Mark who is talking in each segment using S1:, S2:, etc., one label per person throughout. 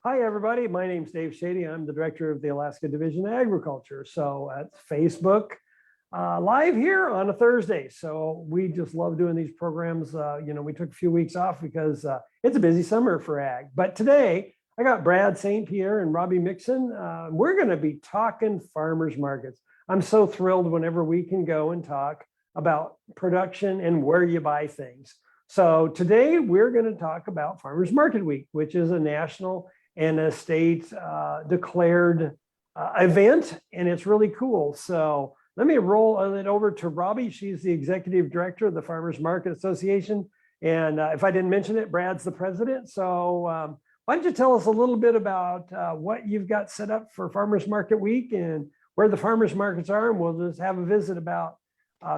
S1: Hi, everybody. My name's Dave Schade. I'm the director of the Alaska Division of Agriculture. So that's Facebook live here on a Thursday. So we just love doing these programs. We took a few weeks off because it's a busy summer for ag. But today I got Brad St. Pierre and Robbi Mixon. We're going to be talking farmers markets. I'm so thrilled whenever we can go and talk about production and where you buy things. So today we're going to talk about Farmers Market Week, which is a national and a state declared event, and it's really cool. So let me roll it over to Robbi. She's the executive director of the Farmers Market Association. And if I didn't mention it, Brad's the president. So why don't you tell us a little bit about what you've got set up for Farmers Market Week and where the farmers markets are, and we'll just have a visit about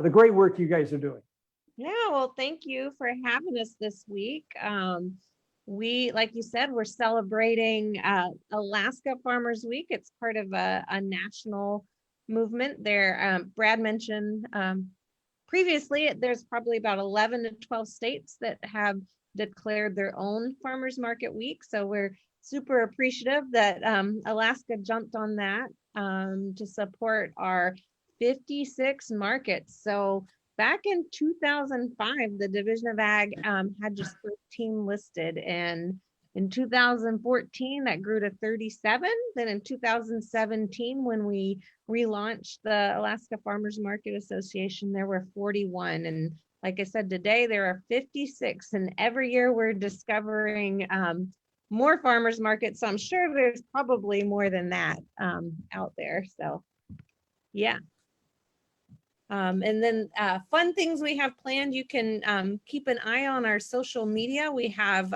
S1: the great work you guys are doing.
S2: Yeah, well, thank you for having us this week. We, like you said, we're celebrating Alaska Farmers Week. It's part of a national movement there. Brad mentioned previously, there's probably about 11 to 12 states that have declared their own Farmers Market Week. So we're super appreciative that Alaska jumped on that to support our 56 markets. So back in 2005, the Division of Ag had just 13 listed, and in 2014, that grew to 37. Then in 2017, when we relaunched the Alaska Farmers Market Association, there were 41. And like I said, today there are 56, and every year we're discovering more farmers markets. So I'm sure there's probably more than that out there. So yeah. And then fun things we have planned. You can keep an eye on our social media. We have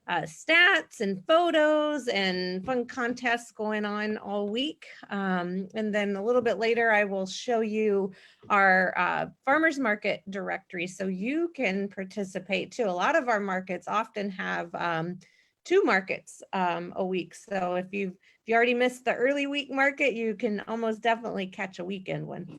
S2: stats and photos and fun contests going on all week. And then a little bit later, I will show you our farmers market directory so you can participate too. A lot of our markets often have 2 markets a week. So if you already missed the early week market, you can almost definitely catch a weekend one.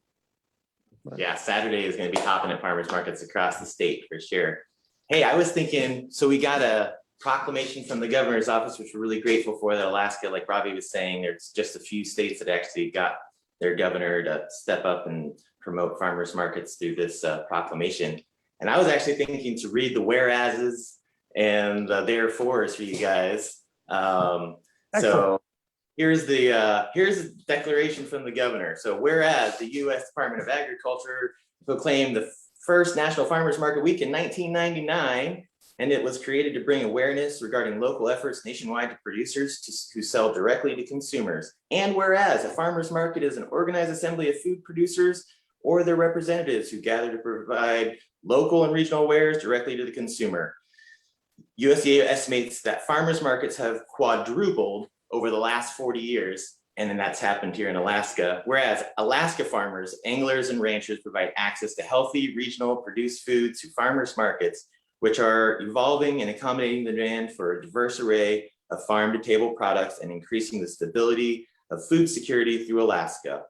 S3: Yeah, Saturday is going to be hopping at farmers markets across the state for sure. Hey, I was thinking, so we got a proclamation from the governor's office, which we're really grateful for, that Alaska, like Robbi was saying, there's just a few states that actually got their governor to step up and promote farmers markets through this proclamation. And I was actually thinking to read the whereases and the therefores for you guys. So here's the declaration from the governor. So whereas the U.S. Department of Agriculture proclaimed the first National Farmers Market Week in 1999, and it was created to bring awareness regarding local efforts nationwide to producers who sell directly to consumers. And whereas a farmers market is an organized assembly of food producers or their representatives who gather to provide local and regional wares directly to the consumer. USDA estimates that farmers markets have quadrupled over the last 40 years, and then that's happened here in Alaska. Whereas Alaska farmers, anglers, and ranchers provide access to healthy, regional produced foods through farmers markets, which are evolving and accommodating the demand for a diverse array of farm-to-table products and increasing the stability of food security through Alaska.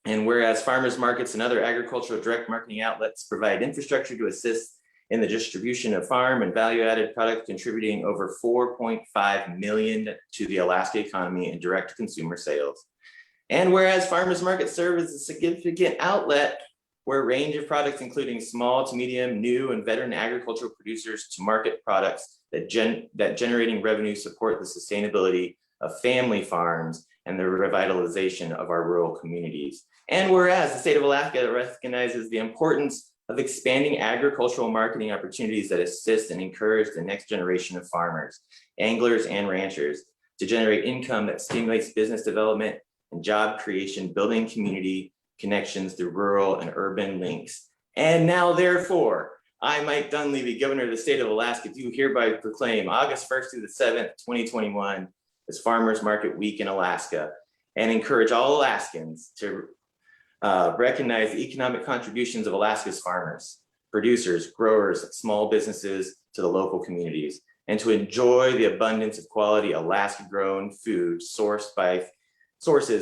S3: And whereas farmers markets and other agricultural direct marketing outlets provide infrastructure to assist in the distribution of farm and value-added products, contributing over 4.5 million to the Alaska economy in direct consumer sales. And whereas farmers markets serve as a significant outlet where a range of products, including small to medium, new, and veteran agricultural producers to market products that generating revenue support the sustainability of family farms and the revitalization of our rural communities. And whereas the state of Alaska recognizes the importance of expanding agricultural marketing opportunities that assist and encourage the next generation of farmers, anglers, and ranchers to generate income that stimulates business development and job creation, building community connections through rural and urban links. And now, therefore, I, Mike Dunleavy, Governor of the state of Alaska, do hereby proclaim August 1st through the 7th, 2021 as Farmers Market Week in Alaska, and encourage all Alaskans to recognize the economic contributions of Alaska's farmers, producers, growers, small businesses to the local communities, and to enjoy the abundance of quality Alaska-grown food sources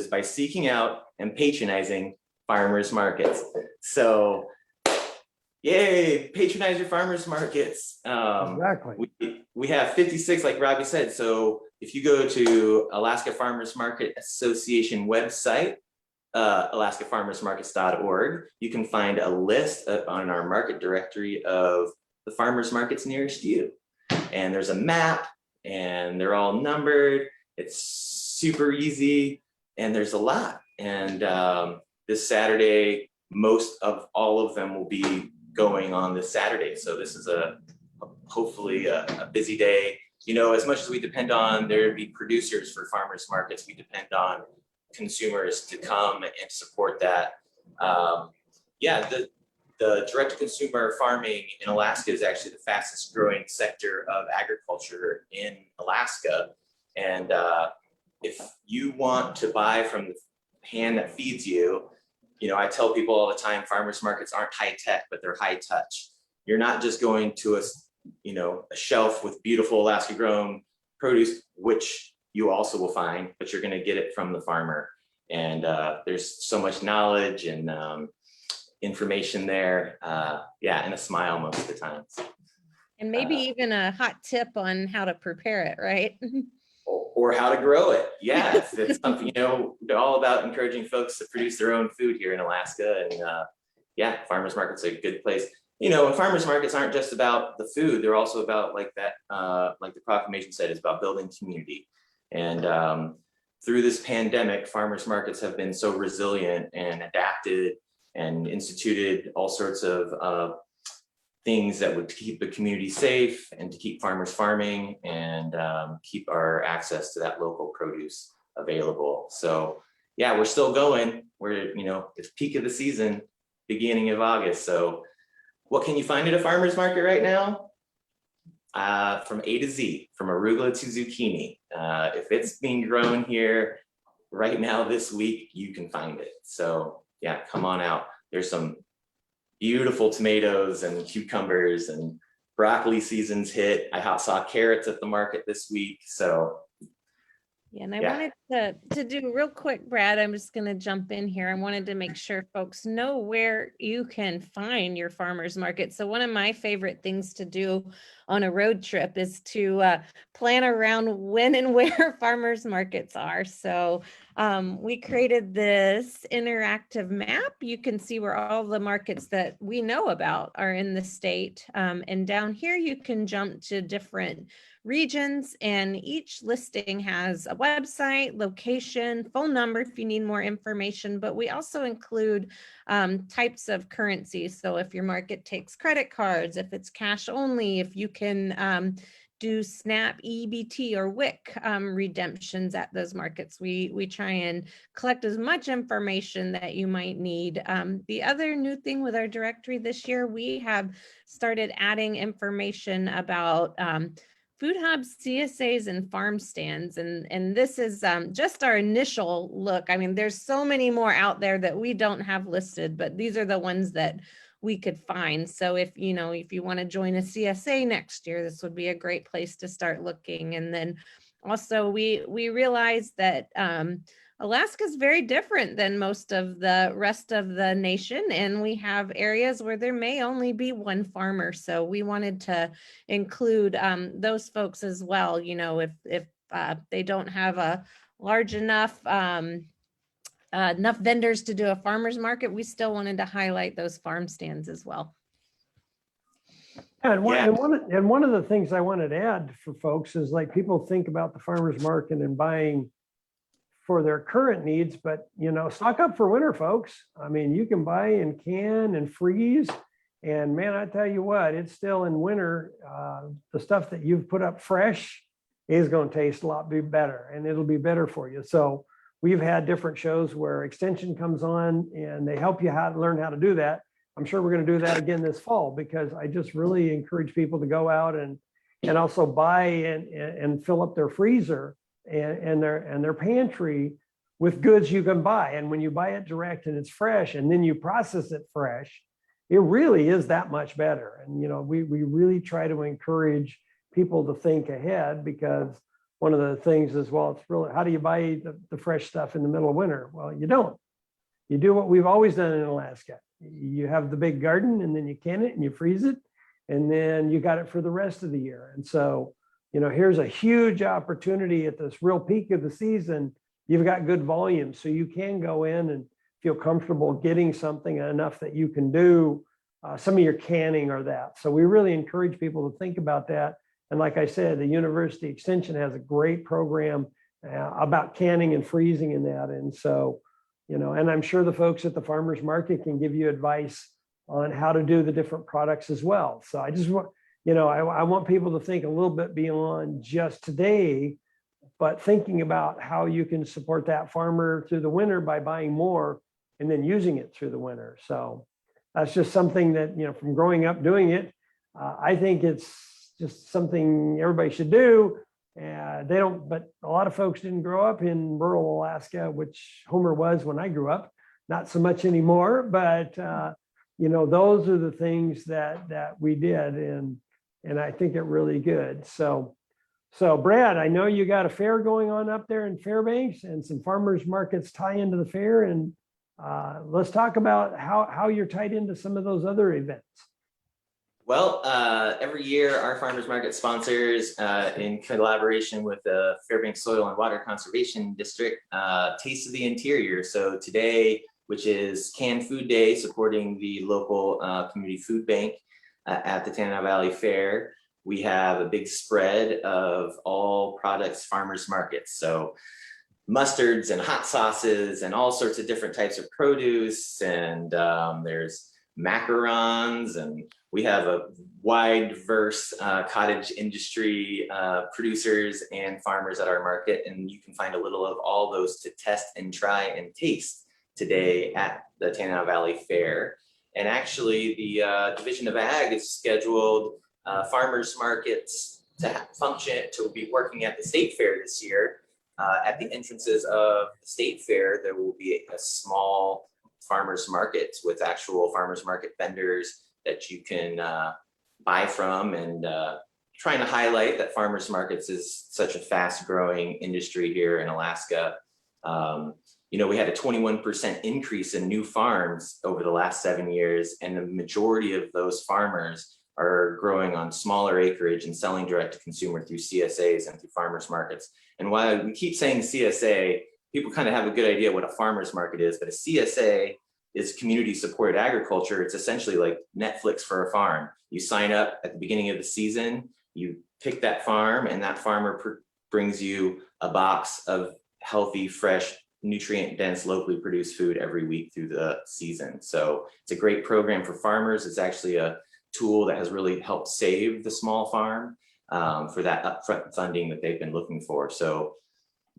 S3: by seeking out and patronizing farmers markets. So Yay, patronize your farmers markets.
S1: Exactly.
S3: We have 56, like Robbi said. So if you go to Alaska Farmers Market Association website, alaskafarmersmarkets.org, you can find a list on our market directory of the farmers markets nearest you. And there's a map and they're all numbered. It's super easy and there's a lot. And this Saturday, most of all of them will be going on this Saturday. So this is hopefully a busy day. You know, as much as we depend on there to be producers for farmers markets, we depend on consumers to come and support that. Yeah, the direct-to-consumer farming in Alaska is actually the fastest growing sector of agriculture in Alaska. And if you want to buy from the hand that feeds you, you know, I tell people all the time, farmers markets aren't high tech, but they're high touch. You're not just going to a shelf with beautiful Alaska grown produce, which you also will find, but you're going to get it from the farmer. And there's so much knowledge and information there. Yeah, and a smile most of the time.
S2: And maybe even a hot tip on how to prepare it, right?
S3: Or how to grow it. Yeah, it's something, you know, they're all about encouraging folks to produce their own food here in Alaska. And yeah, farmers markets are a good place. You know, and farmers markets aren't just about the food. They're also about like that, like the proclamation said, it's about building community. And through this pandemic, farmers markets have been so resilient and adapted and instituted all sorts of things that would keep the community safe and to keep farmers farming and keep our access to that local produce available. So yeah, we're still going. We're, you know, it's peak of the season, beginning of August. So what can you find at a farmer's market right now? From A to Z, from arugula to zucchini. If it's being grown here right now this week, you can find it. So yeah, come on out. There's some beautiful tomatoes and cucumbers, and broccoli season's hit. I saw carrots at the market this week. So
S2: yeah, and I wanted to do real quick, Brad, I'm just going to jump in here. I wanted to make sure folks know where you can find your farmers market. So one of my favorite things to do on a road trip is to plan around when and where farmers markets are. So we created this interactive map. You can see where all the markets that we know about are in the state. And down here, you can jump to different regions, and each listing has a website, location, phone number if you need more information, but we also include types of currency. So if your market takes credit cards, if it's cash only, if you can do SNAP, EBT, or WIC redemptions at those markets. We try and collect as much information that you might need. The other new thing with our directory this year, we have started adding information about food hubs, CSAs, and farm stands. And this is just our initial look. I mean, there's so many more out there that we don't have listed, but these are the ones that we could find. So if you want to join a CSA next year, this would be a great place to start looking. And then also we realize that Alaska is very different than most of the rest of the nation, and we have areas where there may only be one farmer. So we wanted to include those folks as well. You know, if they don't have a large enough vendors to do a farmer's market, we still wanted to highlight those farm stands as well.
S1: And one of the things I wanted to add for folks is, like, people think about the farmer's market and buying for their current needs, but, you know, stock up for winter, folks. I mean, you can buy and can and freeze, and man, I tell you what, it's still in winter. The stuff that you've put up fresh is going to taste a lot better, and it'll be better for you. So we've had different shows where Extension comes on and they help you learn how to do that. I'm sure we're going to do that again this fall, because I just really encourage people to go out and also buy and fill up their freezer and their pantry with goods you can buy. And when you buy it direct and it's fresh, and then you process it fresh, it really is that much better. And, you know, we really try to encourage people to think ahead, because one of the things is, well, it's really, how do you buy the fresh stuff in the middle of winter? Well, you don't. You do what we've always done in Alaska. you have the big garden, and then you can it and you freeze it, and then you got it for the rest of the year. And so, here's a huge opportunity at this real peak of the season. You've got good volume, so you can go in and feel comfortable getting something enough that you can do some of your canning or that. So we really encourage people to think about that. And like I said, the University Extension has a great program about canning and freezing in that. And so, and I'm sure the folks at the farmers market can give you advice on how to do the different products as well. So I just want, I want people to think a little bit beyond just today, but thinking about how you can support that farmer through the winter by buying more and then using it through the winter. So that's just something that, from growing up doing it, I think it's just something everybody should do. But a lot of folks didn't grow up in rural Alaska, which Homer was when I grew up, not so much anymore, but those are the things that we did. And I think it really good. So Brad, I know you got a fair going on up there in Fairbanks, and some farmers markets tie into the fair. And let's talk about how you're tied into some of those other events.
S3: Well, every year our farmers market sponsors, in collaboration with the Fairbanks Soil and Water Conservation District, Taste of the Interior. So today, which is Canned Food Day, supporting the local community food bank at the Tanana Valley Fair, we have a big spread of all products farmers markets. So mustards and hot sauces and all sorts of different types of produce. And there's macarons, and we have a wide diverse cottage industry producers and farmers at our market. And you can find a little of all those to test and try and taste today at the Tanana Valley Fair. And actually the Division of Ag is scheduled farmers markets to be working at the state fair this year. At the entrances of the state fair, there will be a small farmers market with actual farmers market vendors that you can buy from, and trying to highlight that farmers markets is such a fast growing industry here in Alaska. We had a 21% increase in new farms over the last 7 years, and the majority of those farmers are growing on smaller acreage and selling direct to consumer through CSAs and through farmers markets. And while we keep saying CSA, people kind of have a good idea what a farmers market is, but a CSA is community supported agriculture. It's essentially like Netflix for a farm. You sign up at the beginning of the season, you pick that farm, and that farmer brings you a box of healthy, fresh, nutrient dense, locally produced food every week through the season. So it's a great program for farmers. It's actually a tool that has really helped save the small farm for that upfront funding that they've been looking for. So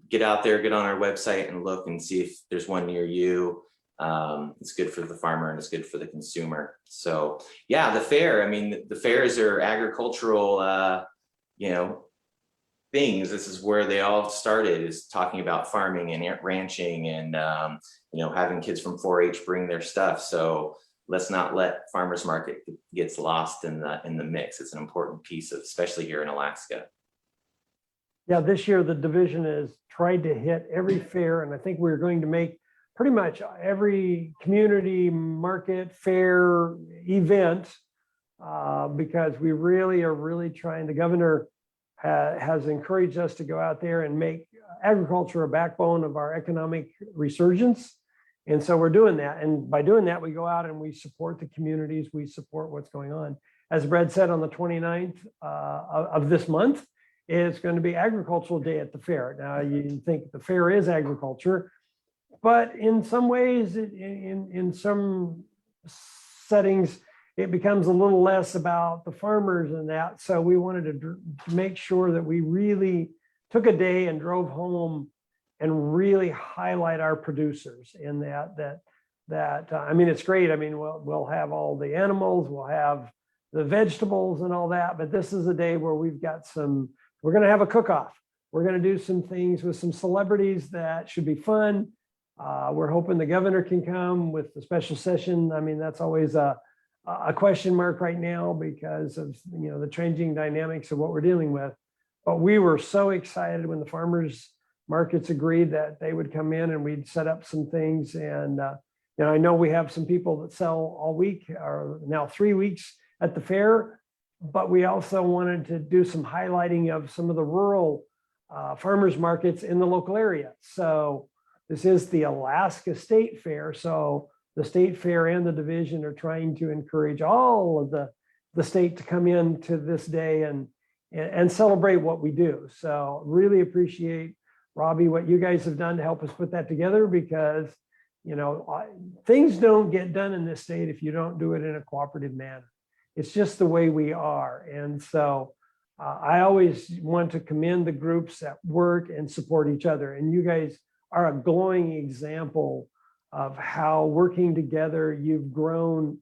S3: get out there, get on our website and look and see if there's one near you. It's good for the farmer and it's good for the consumer. So yeah, the fair, the fairs are agricultural, things. This is where they all started, is talking about farming and ranching and, having kids from 4-H bring their stuff. So let's not let farmers market gets lost in the mix. It's an important piece of, especially here in Alaska.
S1: Yeah, this year the division has tried to hit every fair, and I think we're going to make pretty much every community market fair event because we really are trying. The governor has encouraged us to go out there and make agriculture a backbone of our economic resurgence. And so we're doing that. And by doing that, we go out and we support the communities. We support what's going on. As Brad said, on the 29th of this month, it's going to be Agricultural Day at the fair. Now, you think the fair is agriculture, but in some ways, in some settings, it becomes a little less about the farmers and that. So we wanted to make sure that we really took a day and drove home and really highlight our producers in that it's great. We'll have all the animals, we'll have the vegetables and all that, but this is a day where we're going to have a cook-off. We're going to do some things with some celebrities that should be fun. We're hoping the governor can come with the special session. That's always a question mark right now because of the changing dynamics of what we're dealing with. But we were so excited when the farmers markets agreed that they would come in and we'd set up some things. And I know we have some people that sell all week or now 3 weeks at the fair, but we also wanted to do some highlighting of some of the rural farmers markets in the local area. So this is the Alaska State Fair. So the state fair and the division are trying to encourage all of the state to come in to this day and celebrate what we do. So really appreciate, Robbi, what you guys have done to help us put that together, because things don't get done in this state if you don't do it in a cooperative manner. It's just the way we are. And so I always want to commend the groups that work and support each other. And you guys are a glowing example of how working together you've grown,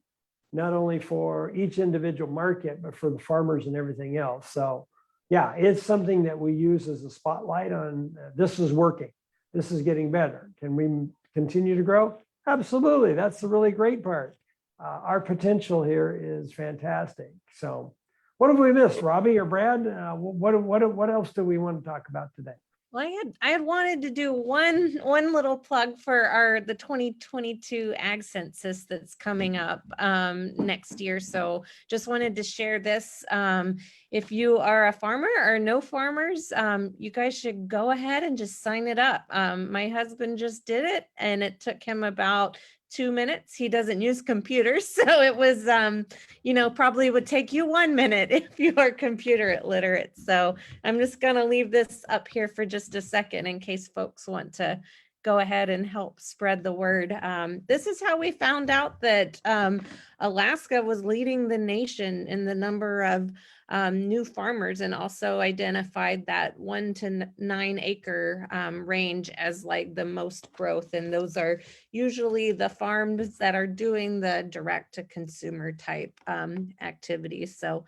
S1: not only for each individual market, but for the farmers and everything else. So yeah, it's something that we use as a spotlight on. This is working. This is getting better. Can we continue to grow? Absolutely. That's the really great part. Our potential here is fantastic. So what have we missed, Robbi or Brad? What else do we want to talk about today?
S2: Well, I had wanted to do one little plug for the 2022 Ag Census that's coming up next year. So just wanted to share this. If you are a farmer or know farmers, you guys should go ahead and just sign it up. My husband just did it, and it took him about 2 minutes. He doesn't use computers, so it was probably would take you 1 minute if you are computer illiterate. So I'm just going to leave this up here for just a second in case folks want to go ahead and help spread the word. This is how we found out that Alaska was leading the nation in the number of new farmers, and also identified that 1 to 9 acre range as like the most growth. And those are usually the farms that are doing the direct to consumer type activities. So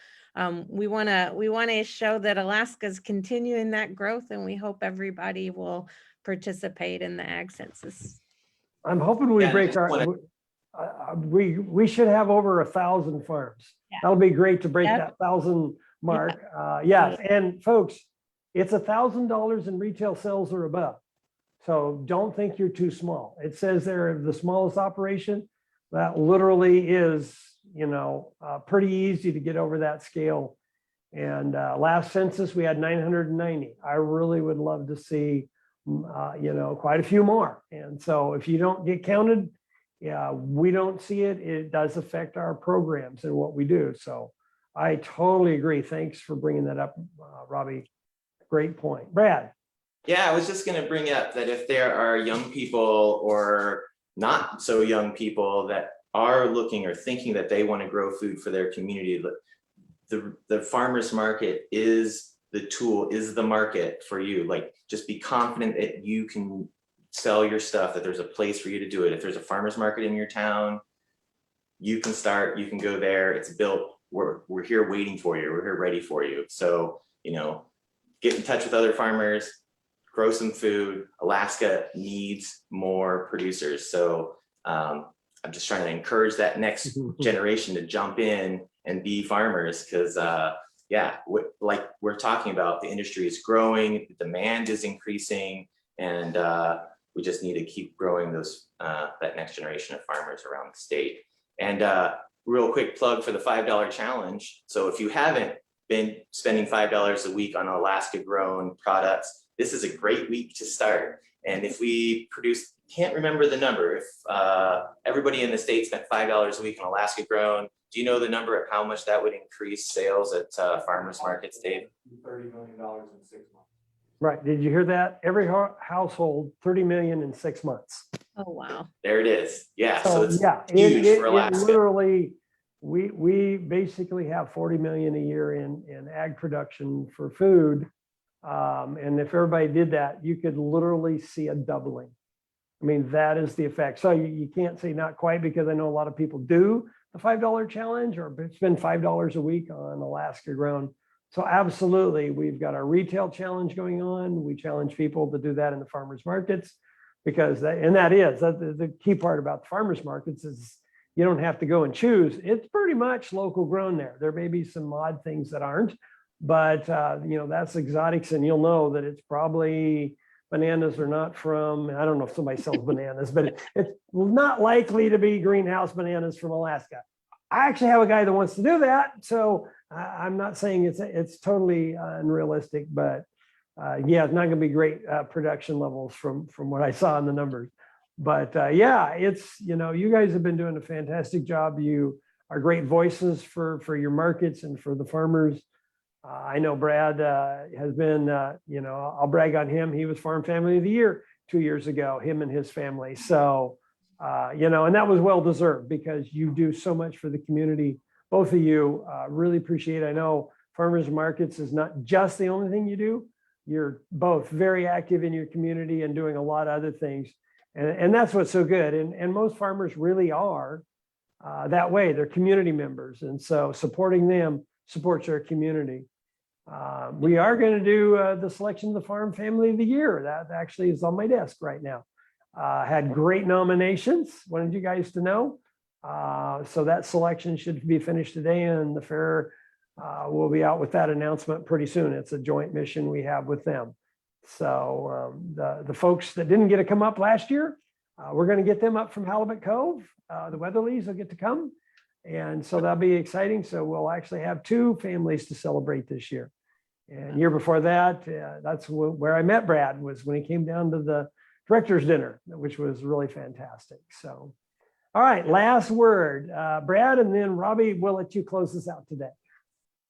S2: we want to show that Alaska is continuing that growth, and we hope everybody will participate in the Ag Census.
S1: I'm hoping we break we should have over 1,000 farms. Yeah. That'll be great to break that 1,000 mark. Yes, and folks, it's $1,000 in retail sales or above. So don't think you're too small. It says there the smallest operation. That literally is, pretty easy to get over that scale. And last census we had 990. I really would love to see, quite a few more. And so if you don't get counted, we don't see it. It does affect our programs and what we do. So I totally agree. Thanks for bringing that up, Robbi. Great point. Brad.
S3: Yeah, I was just going to bring up that if there are young people or not so young people that are looking or thinking that they want to grow food for their community, the farmers market is the tool, is the market for you. Like, just be confident that you can sell your stuff, that there's a place for you to do it. If there's a farmers market in your town, you can start, you can go there. It's built. We're here waiting for you. We're here ready for you. So, get in touch with other farmers, grow some food. Alaska needs more producers. So I'm just trying to encourage that next generation to jump in and be farmers, because like we're talking about, the industry is growing, the demand is increasing, and we just need to keep growing those that next generation of farmers around the state. And real quick plug for the $5 challenge. So if you haven't been spending $5 a week on Alaska grown products, this is a great week to start. And if we produce, can't remember the number, if everybody in the state spent $5 a week on Alaska grown, do you know the number of how much that would increase sales at farmers markets, Dave?
S4: $30 million in 6 months.
S1: Right. Did you hear that? Every household, 30 million in 6 months.
S2: Oh, wow.
S3: There it is. Yeah.
S1: So
S3: it's
S1: huge
S3: for Alaska.
S1: Literally, we basically have 40 million a year in ag production for food. And if everybody did that, you could literally see a doubling. I mean, that is the effect. So you can't say not quite, because I know a lot of people do the $5 challenge or spend $5 a week on Alaska grown. So absolutely, we've got our retail challenge going on. We challenge people to do that in the farmers markets, because the key part about the farmers markets is you don't have to go and choose. It's pretty much local grown there. There may be some odd things that aren't, but that's exotics, and you'll know that it's probably bananas are not from, I don't know if somebody sells bananas, but it's not likely to be greenhouse bananas from Alaska. I actually have a guy that wants to do that. So I'm not saying it's totally unrealistic, but yeah, it's not going to be great production levels from what I saw in the numbers. But yeah, it's, you guys have been doing a fantastic job. You are great voices for your markets and for the farmers. I know Brad has been, I'll brag on him. He was Farm Family of the Year 2 years ago, him and his family. So, and that was well-deserved because you do so much for the community. Both of you really appreciate it. I know farmers markets is not just the only thing you do. You're both very active in your community and doing a lot of other things. And that's what's so good. And most farmers really are that way. They're community members. And so supporting them supports our community. We are going to do the selection of the Farm Family of the Year. That actually is on my desk right now. Had great nominations. Wanted you guys to know. So that selection should be finished today, and the fair will be out with that announcement pretty soon. It's a joint mission we have with them. So the folks that didn't get to come up last year, we're going to get them up from Halibut Cove. The Weatherlys will get to come. And so that'll be exciting. So we'll actually have 2 families to celebrate this year. And year before that, that's where I met Brad, was when he came down to the director's dinner, which was really fantastic. So, all right, last word, Brad, and then Robbi, we'll let you close this out today.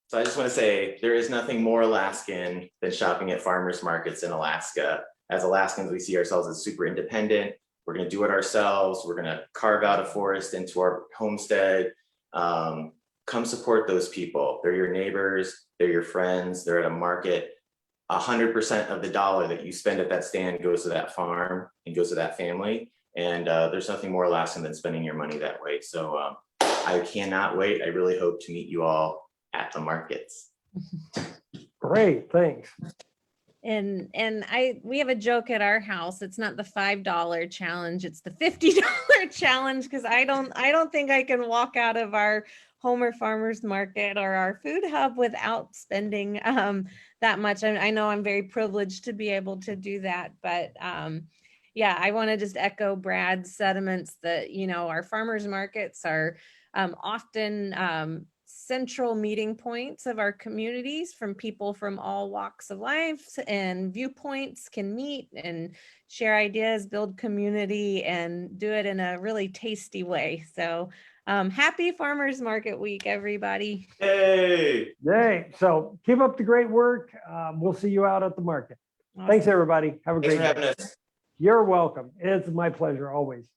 S3: So I just want to say there is nothing more Alaskan than shopping at farmers markets in Alaska. As Alaskans, we see ourselves as super independent. We're going to do it ourselves. We're going to carve out a forest into our homestead. Come support those people. They're your neighbors. They're your friends. They're at a market. 100% of the dollar that you spend at that stand goes to that farm and goes to that family. And there's nothing more Alaskan than spending your money that way. So I cannot wait. I really hope to meet you all at the markets.
S1: Great, thanks.
S2: And we have a joke at our house. It's not the $5 challenge, it's the $50 challenge, because I don't think I can walk out of our Homer Farmers Market or our food hub without spending that much. I know I'm very privileged to be able to do that, but yeah, I want to just echo Brad's sentiments that, our farmers markets are often central meeting points of our communities, from people from all walks of life and viewpoints can meet and share ideas, build community, and do it in a really tasty way. So happy Farmers Market Week, everybody.
S3: Hey!
S1: Yay. So keep up the great work. We'll see you out at the market.
S2: Awesome.
S1: Thanks, everybody. Have a
S3: Thanks
S1: great
S3: for
S1: day.
S3: having us.
S1: You're welcome. It's my pleasure always.